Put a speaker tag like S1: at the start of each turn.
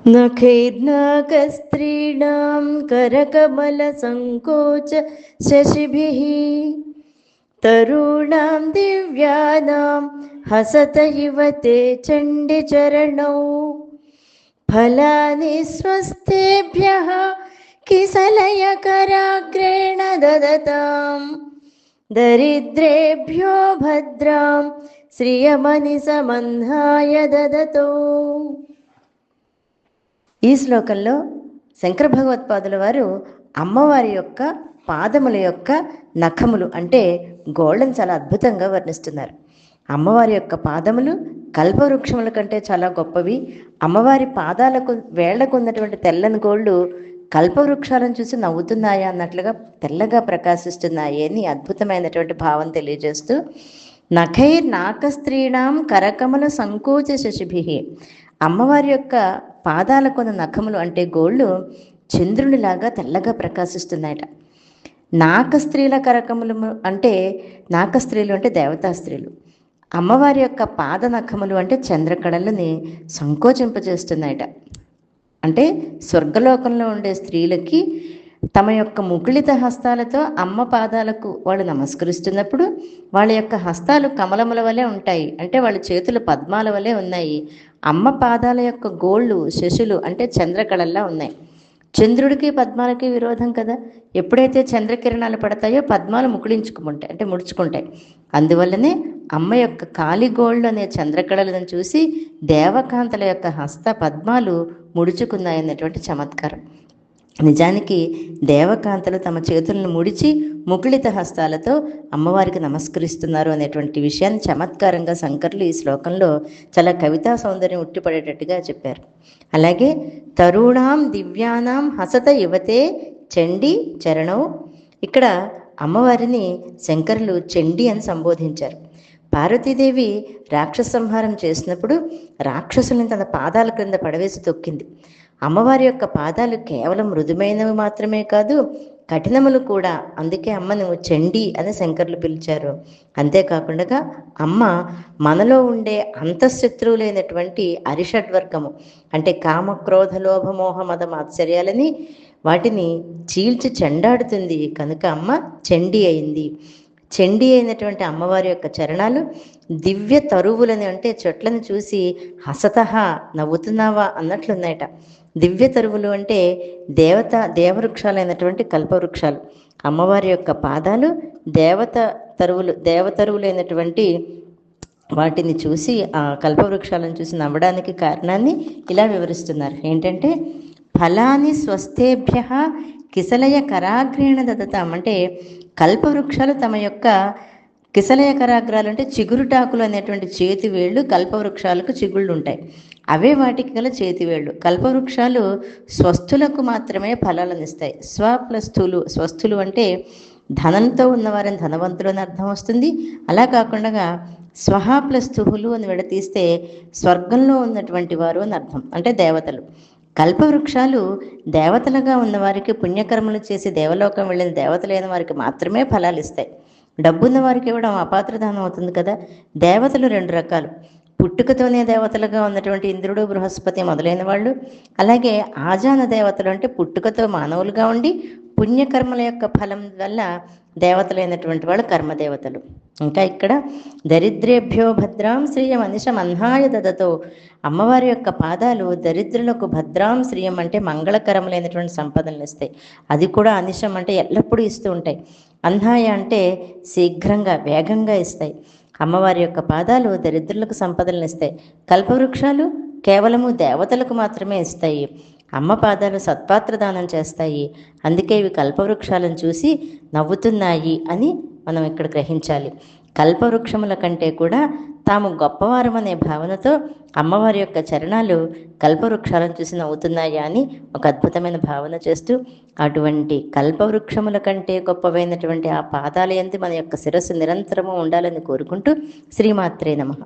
S1: నఖైర్నాగస్త్రీణాం కరకమలసంకోచ శశిభిః తరుణాం దివ్యానాం హసత ఇవ తే చండిచరణౌ ఫలాని స్వస్తేభ్యః కిసలయకరాగ్రేణ దదతాం దరిద్రేభ్యో భద్రాం శ్రియమనిసమన్హాయ దదతో. ఈ శ్లోకంలో శంకర భగవత్పాదుల వారు అమ్మవారి యొక్క పాదముల యొక్క నఖములు అంటే గోళ్ళను చాలా అద్భుతంగా వర్ణిస్తున్నారు. అమ్మవారి యొక్క పాదములు కల్పవృక్షముల కంటే చాలా గొప్పవి. అమ్మవారి పాదాలకు వేళ్లకు ఉన్నటువంటి తెల్లని గోళ్ళు కల్పవృక్షాలను చూసి నవ్వుతున్నాయా అన్నట్లుగా తెల్లగా ప్రకాశిస్తున్నాయి అని అద్భుతమైనటువంటి భావం తెలియజేస్తూ, నఖైర్నాకస్త్రీణాం కరకమల సంకోచ శశిభిః, అమ్మవారి యొక్క పాదాలకున్న నఖములు అంటే గోళ్ళు చంద్రునిలాగా తెల్లగా ప్రకాశిస్తున్నాయట. నాకస్త్రీల కరకములు అంటే నాకస్త్రీలు అంటే దేవతా స్త్రీలు, అమ్మవారి యొక్క పాద నఖములు అంటే చంద్రకళలని సంకోచింపజేస్తున్నాయట. అంటే స్వర్గలోకంలో ఉండే స్త్రీలకి తమ యొక్క ముకుళిత హస్తాలతో అమ్మ పాదాలకు వాళ్ళు నమస్కరిస్తున్నప్పుడు వాళ్ళ యొక్క హస్తాలు కమలముల వలె ఉంటాయి, అంటే వాళ్ళ చేతులు పద్మాల వలె ఉన్నాయి. అమ్మ పాదాల యొక్క గోళ్ళు శశులు అంటే చంద్రకళల్లా ఉన్నాయి. చంద్రుడికి పద్మాలకి విరోధం కదా, ఎప్పుడైతే చంద్రకిరణాలు పడతాయో పద్మాలు ముకుళించుకుంటాయి అంటే ముడుచుకుంటాయి. అందువల్లనే అమ్మ యొక్క కాలిగోళ్ళు అనే చంద్రకళలను చూసి దేవకాంతల యొక్క హస్త పద్మాలు ముడుచుకున్నాయన్నటువంటి చమత్కారం. నిజానికి దేవకాంతలు తమ చేతులను ముడిచి ముకుళిత హస్తాలతో అమ్మవారికి నమస్కరిస్తున్నారు అనేటువంటి విషయాన్ని చమత్కారంగా శంకరులు ఈ శ్లోకంలో చాలా కవితా సౌందర్యం ఉట్టిపడేటట్టుగా చెప్పారు. అలాగే తరుణాం దివ్యానాం హసత యువతే చండి చరణౌ, ఇక్కడ అమ్మవారిని శంకరులు చండి అని సంబోధించారు. పార్వతీదేవి రాక్షస సంహారం చేసినప్పుడు రాక్షసుల్ని తన పాదాల క్రింద పడవేసి తొక్కింది. అమ్మవారి యొక్క పాదాలు కేవలం మృదుమైనవి మాత్రమే కాదు, కఠినములు కూడా. అందుకే అమ్మను చండి అని శంకరులు పిలిచారు. అంతేకాకుండా అమ్మ మనలో ఉండే అంతఃశత్రువులైనటువంటి అరిషడ్వర్గము అంటే కామ క్రోధ లోభ మోహ మద మాత్సర్యాలని వాటిని చీల్చి చెండాడుతుంది. కనుక అమ్మ చండి అయింది. చండి అయినటువంటి అమ్మవారి యొక్క చరణాలు దివ్య తరువులని అంటే చెట్లను చూసి హసతహ నవ్వుతున్నావా అన్నట్లున్నాయట. దివ్య తరువులు అంటే దేవవృక్షాలైనటువంటి కల్పవృక్షాలు. అమ్మవారి యొక్క పాదాలు దేవతరువులైనటువంటి వాటిని చూసి ఆ కల్పవృక్షాలను చూసి నవ్వడానికి కారణాన్ని ఇలా వివరిస్తున్నారు. ఏంటంటే ఫలాని స్వస్థేభ్య కిసలయ కరాగ్రేణ దదతాం, అంటే కల్పవృక్షాలు తమ యొక్క కిసలయ కరాగ్రాలు అంటే చిగురుటాకులు అనేటువంటి చేతివేళ్ళు కల్పవృక్షాలకు చిగుళ్ళు ఉంటాయి, అవే వాటికి గల చేతివేళ్ళు. కల్పవృక్షాలు స్వస్థులకు మాత్రమే ఫలాలను ఇస్తాయి. స్వస్థులు అంటే ధనంతో ఉన్నవారిని ధనవంతులు అని అర్థం వస్తుంది. అలా కాకుండా స్వహ ప్లస్ స్థుహులు అని విడతీస్తే స్వర్గంలో ఉన్నటువంటి వారు అని అర్థం, అంటే దేవతలు. కల్పవృక్షాలు దేవతలుగా ఉన్నవారికి పుణ్యకర్మలు చేసి దేవలోకం వెళ్ళిన దేవతలైన వారికి మాత్రమే ఫలాలు ఇస్తాయి. డబ్బున్న వారికి ఇవ్వడం అపాత్రదానం అవుతుంది కదా. దేవతలు రెండు రకాలు, పుట్టుకతోనే దేవతలుగా ఉన్నటువంటి ఇంద్రుడు బృహస్పతి మొదలైన వాళ్ళు, అలాగే ఆజాన దేవతలు అంటే పుట్టుకతో మానవులుగా ఉండి పుణ్యకర్మల యొక్క ఫలం వల్ల దేవతలైనటువంటి వాళ్ళు కర్మదేవతలు. ఇంకా ఇక్కడ దరిద్రేభ్యో భద్రాం శ్రియం అనిశం అన్హాయ దదతో, అమ్మవారి యొక్క పాదాలు దరిద్రులకు భద్రాం శ్రియం అంటే మంగళకరములైనటువంటి సంపదలను ఇస్తాయి. అది కూడా అనిశం అంటే ఎల్లప్పుడూ ఇస్తూ ఉంటాయి. అన్హాయ అంటే శీఘ్రంగా వేగంగా ఇస్తాయి. అమ్మవారి యొక్క పాదాలు దరిద్రులకు సంపదలను ఇస్తాయి. కల్పవృక్షాలు కేవలము దేవతలకు మాత్రమే ఇస్తాయి. అమ్మ పాదాలు సత్పాత్రదానం చేస్తాయి. అందుకే ఇవి కల్పవృక్షాలను చూసి నవ్వుతున్నాయి అని మనం ఇక్కడ గ్రహించాలి. కల్పవృక్షముల కంటే కూడా తాము గొప్పవారమనే భావనతో అమ్మవారి యొక్క చరణాలు కల్పవృక్షాలను చూసి నవ్వుతున్నాయా అని ఒక అద్భుతమైన భావన చేస్తూ, అటువంటి కల్పవృక్షముల కంటే గొప్పవైనటువంటి ఆ పాదాల యందు మన యొక్క శిరస్సు నిరంతరము ఉండాలని కోరుకుంటూ శ్రీమాత్రే నమః.